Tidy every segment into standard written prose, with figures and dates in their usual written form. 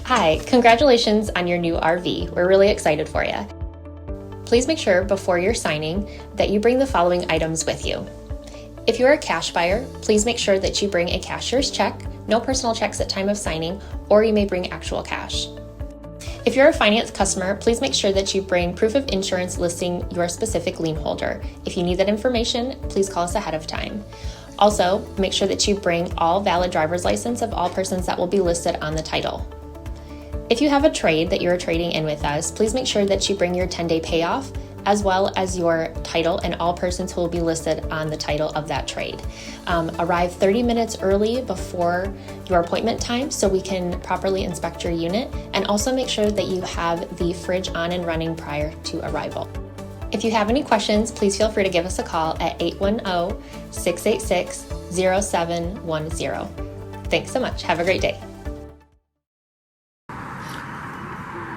Hi, congratulations on your new RV. We're really excited for you. Please make sure before you're signing that you bring the following items with you. If you're a cash buyer, please make sure that you bring a cashier's check, no personal checks at time of signing, or you may bring actual cash. If you're a finance customer, please make sure that you bring proof of insurance listing your specific lien holder. If you need that information, please call us ahead of time. Also, make sure that you bring all valid driver's license of all persons that will be listed on the title. If you have a trade that you're trading in with us, please make sure that you bring your 10-day payoff as well as your title and all persons who will be listed on the title of that trade. Arrive 30 minutes early before your appointment time so we can properly inspect your unit, and also make sure that you have the fridge on and running prior to arrival. If you have any questions, please feel free to give us a call at 810-686-0710. Thanks so much. Have a great day.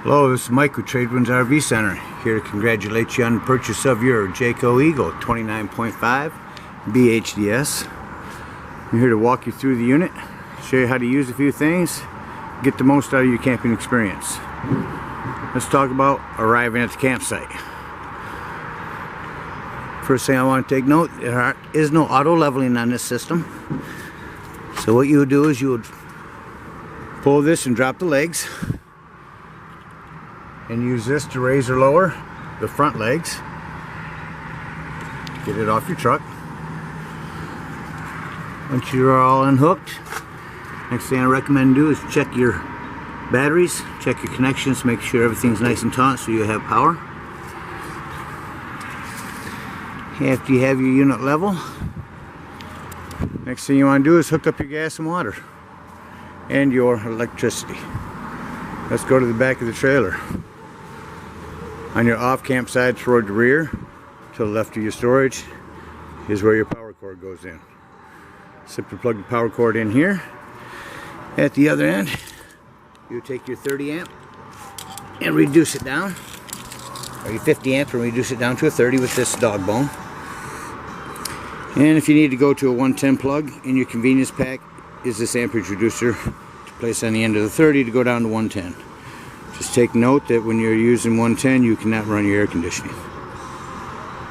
Hello, this is Mike with TradeWinds RV Center, here to congratulate you on the purchase of your Jayco Eagle 29.5 BHDS. I'm here to walk you through the unit, show you how to use a few things, get the most out of your camping experience. Let's talk about arriving at the campsite. First thing I want to take note, there is no auto leveling on this system. So what you would do is you would pull this and drop the legs, and use this to raise or lower the front legs. Get it off your truck. Once you're all unhooked, next thing I recommend do is check your batteries, check your connections, make sure everything's nice and taut so you have power. After you have your unit level, next thing you want to do is hook up your gas and water and your electricity. Let's go to the back of the trailer. On your off campsite toward the rear, to the left of your storage, is where your power cord goes in. Simply plug the power cord in here. At the other end, you take your 30 amp and reduce it down, or your 50 amp and reduce it down to a 30 with this dog bone. And if you need to go to a 110 plug, in your convenience pack is this amperage reducer to place on the end of the 30 to go down to 110. Just take note that when you're using 110, you cannot run your air conditioning.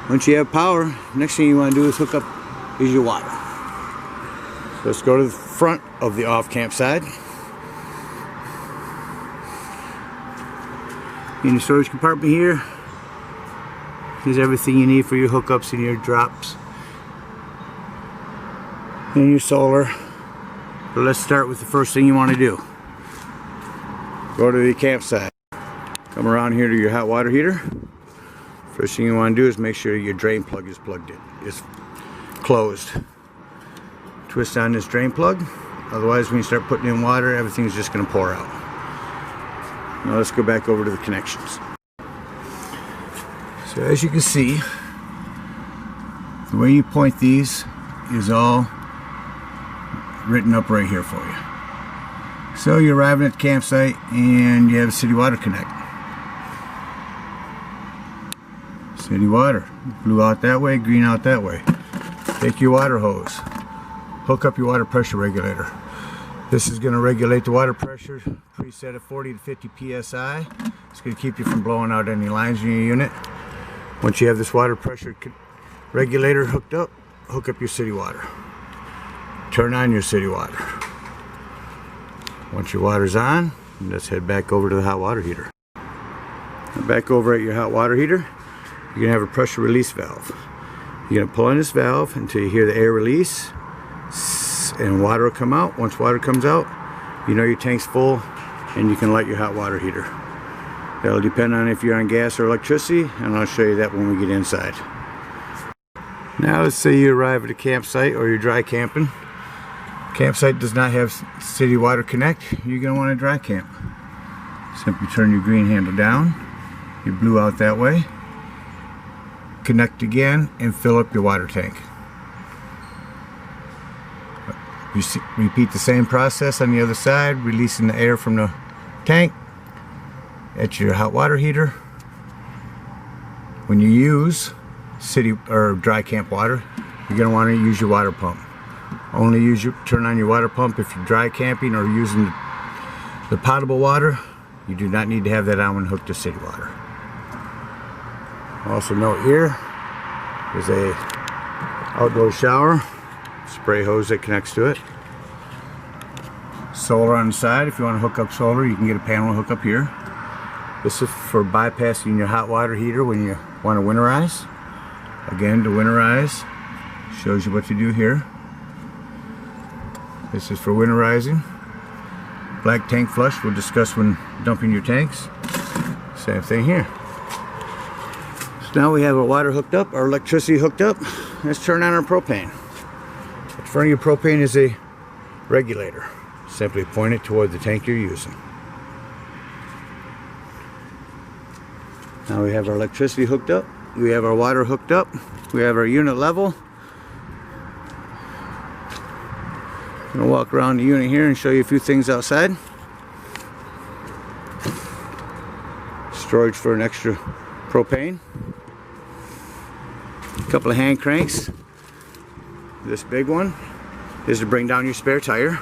Once you have power, next thing you want to do is hook up is your water. So let's go to the front of the off campsite. In your storage compartment here is everything you need for your hookups and your drops and your solar. So let's start with the first thing you want to do. Go to the campsite. Come around here to your hot water heater. First thing you want to do is make sure your drain plug is plugged in. It's closed. Twist on this drain plug. Otherwise, when you start putting in water, everything's just going to pour out. Now let's go back over to the connections. So as you can see, the way you point these is all written up right here for you. So you're arriving at the campsite and you have city water connect. City water, blue out that way, green out that way. Take your water hose, hook up your water pressure regulator. This is going to regulate the water pressure, preset at 40 to 50 psi. It's going to keep you from blowing out any lines in your unit. Once you have this water pressure regulator hooked up, hook up your city water. Turn on your city water. Once your water's on, let's head back over to the hot water heater. Back over at your hot water heater, you're going to have a pressure release valve. You're going to pull on this valve until you hear the air release and water will come out. Once water comes out, you know your tank's full and you can light your hot water heater. That'll depend on if you're on gas or electricity, and I'll show you that when we get inside. Now let's say you arrive at a campsite or you're dry camping. Campsite does not have city water connect. You're going to want to dry camp. Simply turn your green handle down, your blue out that way, connect again, and fill up your water tank. You repeat the same process on the other side, releasing the air from the tank at your hot water heater. When you use city or dry camp water, you're going to want to use your water pump. Only turn on your water pump if you're dry camping or using The potable water, you do not need to have that on when hooked to city water. Also note here is a outdoor shower, spray hose that connects to it. Solar on the side. If you want to hook up solar, you can get a panel hook up here. This is for bypassing your hot water heater when you want to winterize. Again, to winterize, shows you what to do here. This is for winterizing. Black tank flush, we'll discuss when dumping your tanks. Same thing here. So now we have our water hooked up, our electricity hooked up. Let's turn on our propane. In front of your propane is a regulator. Simply point it toward the tank you're using. Now we have our electricity hooked up. We have our water hooked up. We have our unit level. I'm going to walk around the unit here and show you a few things outside. Storage for an extra propane. A couple of hand cranks. This big one is to bring down your spare tire.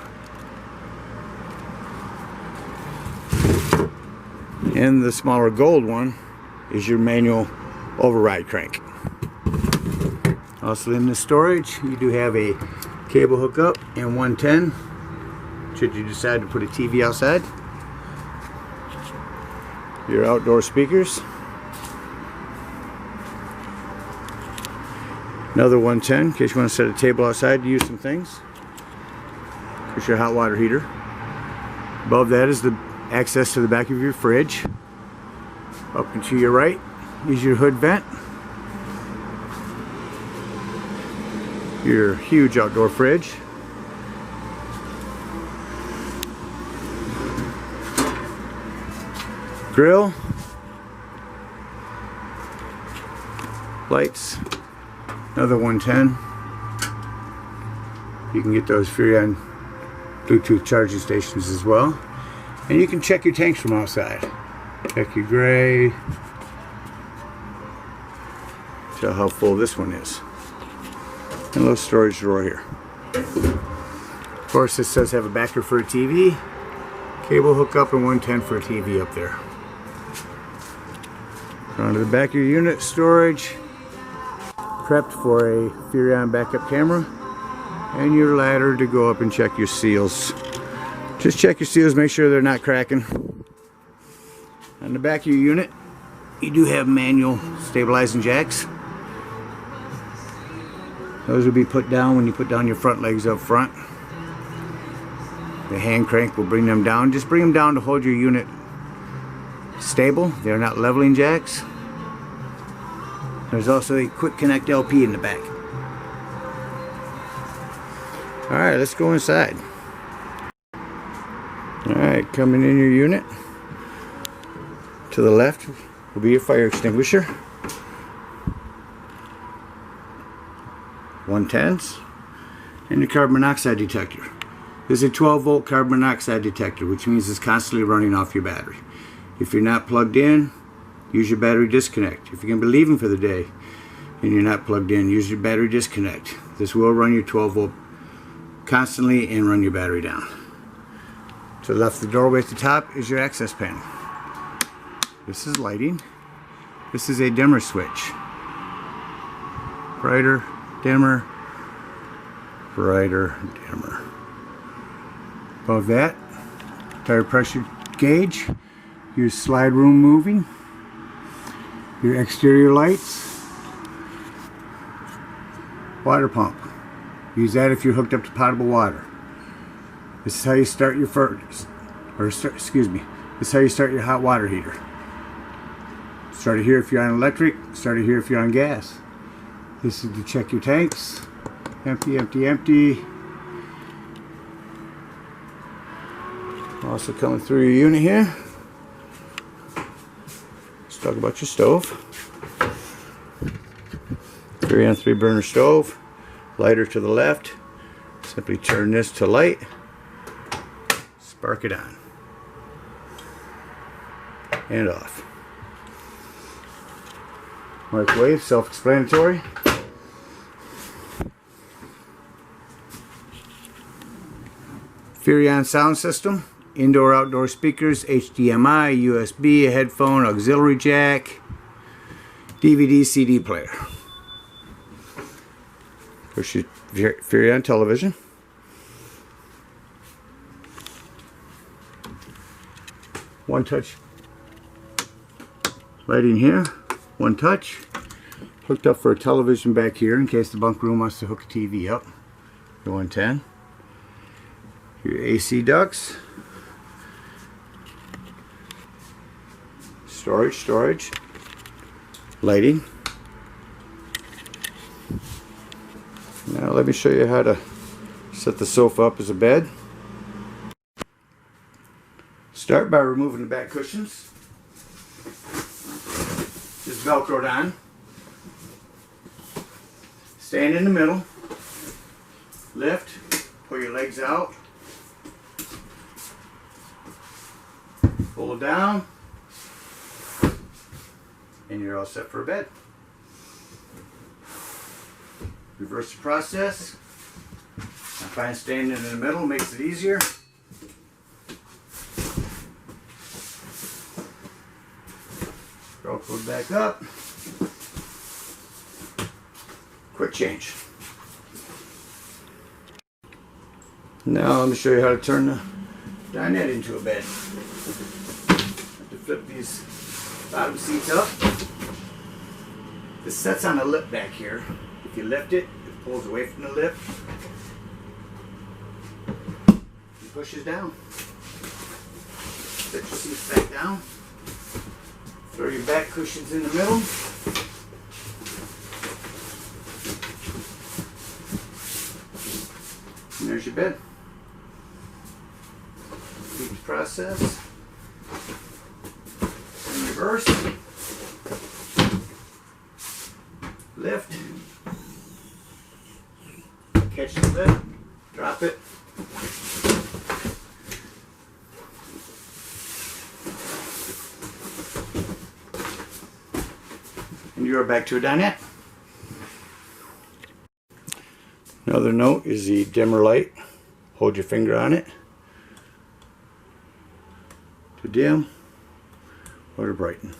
And the smaller gold one is your manual override crank. Also in the storage, you do have a cable hookup and 110 should you decide to put a TV outside. Your outdoor speakers. Another 110 in case you want to set a table outside to use some things. Here's your hot water heater. Above that is the access to the back of your fridge. Up and to your right is your hood vent. Your huge outdoor fridge. Grill. Lights. Another 110. You can get those free on Bluetooth charging stations as well. And you can check your tanks from outside. Check your gray. Tell how full this one is. And a little storage drawer here. Of course, this does have a backer for a TV, cable hookup, and 110 for a TV up there. Onto the back of your unit, storage, prepped for a Furrion backup camera, and your ladder to go up and check your seals. Just check your seals, make sure they're not cracking. On the back of your unit, you do have manual stabilizing jacks. Those will be put down when you put down your front legs up front. The hand crank will bring them down. Just bring them down to hold your unit stable. They're not leveling jacks. There's also a quick connect LP in the back. Alright, let's go inside. Alright, coming in your unit. To the left will be your fire extinguisher. 110s. And your carbon monoxide detector. This is a 12-volt carbon monoxide detector, which means it's constantly running off your battery. If you're not plugged in, use your battery disconnect. If you're going to be leaving for the day and you're not plugged in, use your battery disconnect. This will run your 12-volt constantly and run your battery down. To the left of the doorway at the top is your access panel. This is lighting. This is a dimmer switch. Brighter, dimmer, brighter, dimmer. Above that, tire pressure gauge, your slide room moving, your exterior lights, water pump. Use that if you're hooked up to potable water. This is how you start your this is how you start your hot water heater. Start it here if you're on electric, start it here if you're on gas. This is to check your tanks. Empty, empty, empty. Also coming through your unit here. Let's talk about your stove. 3-on 3 burner stove. Lighter to the left. Simply turn this to light. Spark it on. And off. Microwave, self-explanatory. Furrion sound system, indoor-outdoor speakers, HDMI, USB, a headphone, auxiliary jack, DVD, CD player. Of course, if you're on television. One touch lighting here, one touch. Hooked up for a television back here in case the bunk room wants to hook a TV up. Your 110. Your AC ducts. Storage. Lighting. Now let me show you how to set the sofa up as a bed. Start by removing the back cushions. Just Velcroed on. Stand in the middle. Lift. Pull your legs out. Pull it down. And you're all set for a bed. Reverse the process. I find standing in the middle makes it easier. Velcro back up. Quick change. Now let me show you how to turn the dinette into a bed. Have to flip these bottom seats up. This sets on a lip back here. If you lift it, it pulls away from the lip. It pushes down. Set your seats back down. Throw your back cushions in the middle. And there's your bed. Repeat the process. And reverse. Lift. Catch the lip. Drop it. And you are back to a dinette. Another note is the dimmer light. Hold your finger on it to dim or to brighten.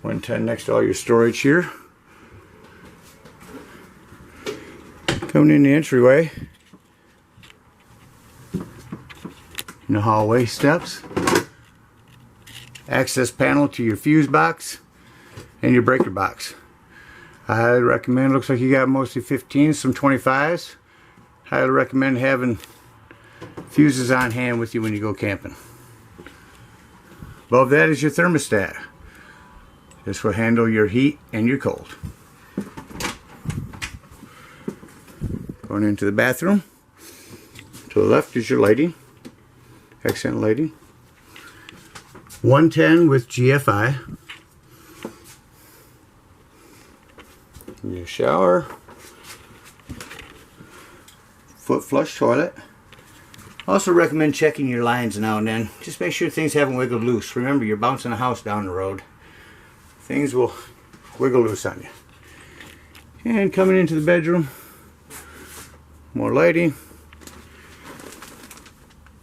110 next to all your storage here. Coming in the entryway, in the hallway steps, access panel to your fuse box and your breaker box. I highly recommend, looks like you got mostly 15s, some 25s. Highly recommend having fuses on hand with you when you go camping. Above that is your thermostat. This will handle your heat and your cold. Going into the bathroom. To the left is your lighting. Accent lighting. 110 with GFI. Your shower. Foot flush toilet. Also recommend checking your lines now and then. Just make sure things haven't wiggled loose. Remember, you're bouncing a house down the road. Things will wiggle loose on you. And coming into the bedroom. More lighting.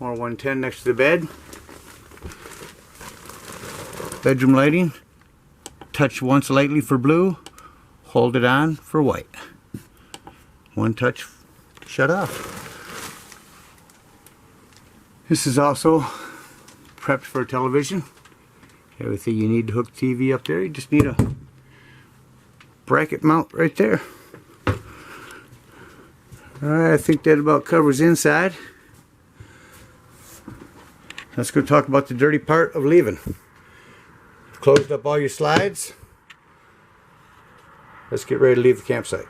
More 110 next to the bed. Bedroom lighting. Touch once lightly for blue. Hold it on for white. One touch, shut off. This is also prepped for television. Everything you need to hook TV up there. You just need a bracket mount right there. Alright, I think that about covers inside. Let's go talk about the dirty part of leaving. Closed up all your slides. Let's get ready to leave the campsite.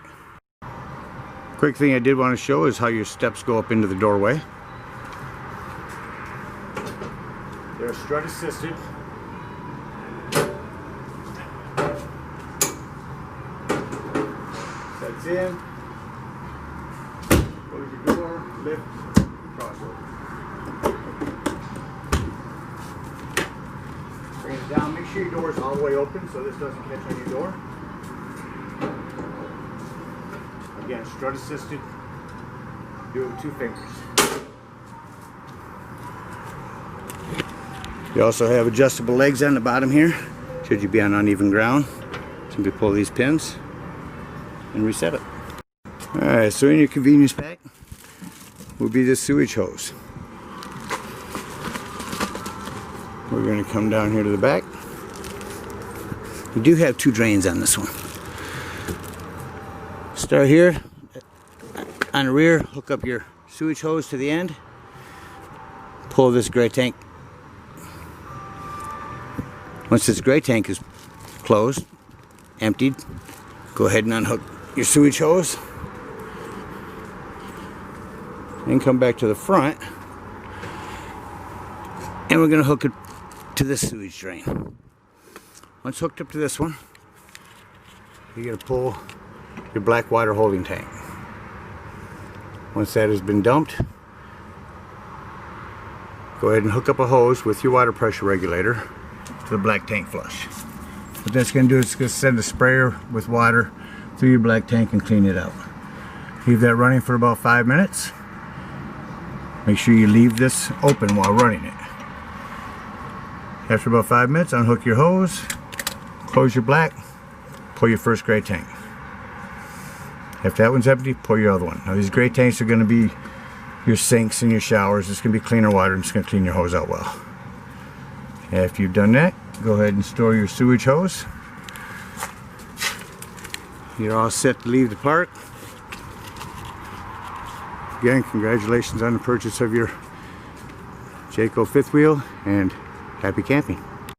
Quick thing I did want to show is how your steps go up into the doorway. They're strut assisted. Sets in. Close your door, lift, crossover. Bring it down. Make sure your door is all the way open so this doesn't catch on your door. Again, strut assisted. Do it with 2 fingers. You also have adjustable legs on the bottom here, should you be on uneven ground. Simply pull these pins and reset it. Alright, so in your convenience pack will be this sewage hose. We're going to come down here to the back. You do have 2 drains on this one. Start here on the rear, hook up your sewage hose to the end, pull this gray tank. Once this gray tank is closed, emptied, go ahead and unhook your sewage hose. Then come back to the front, and we're going to hook it to this sewage drain. Once hooked up to this one, you're going to pull your black water holding tank. Once that has been dumped, go ahead and hook up a hose with your water pressure regulator to the black tank flush. What that's going to do is going to send a sprayer with water through your black tank and clean it out. Leave that running for about 5 minutes. Make sure you leave this open while running it. After about 5 minutes, unhook your hose, close your black, pull your first gray tank. After that one's empty, pull your other one. Now these gray tanks are going to be your sinks and your showers. It's going to be cleaner water and it's going to clean your hose out well. After you've done that, go ahead and store your sewage hose. You're all set to leave the park. Again, congratulations on the purchase of your Jayco fifth wheel, and happy camping.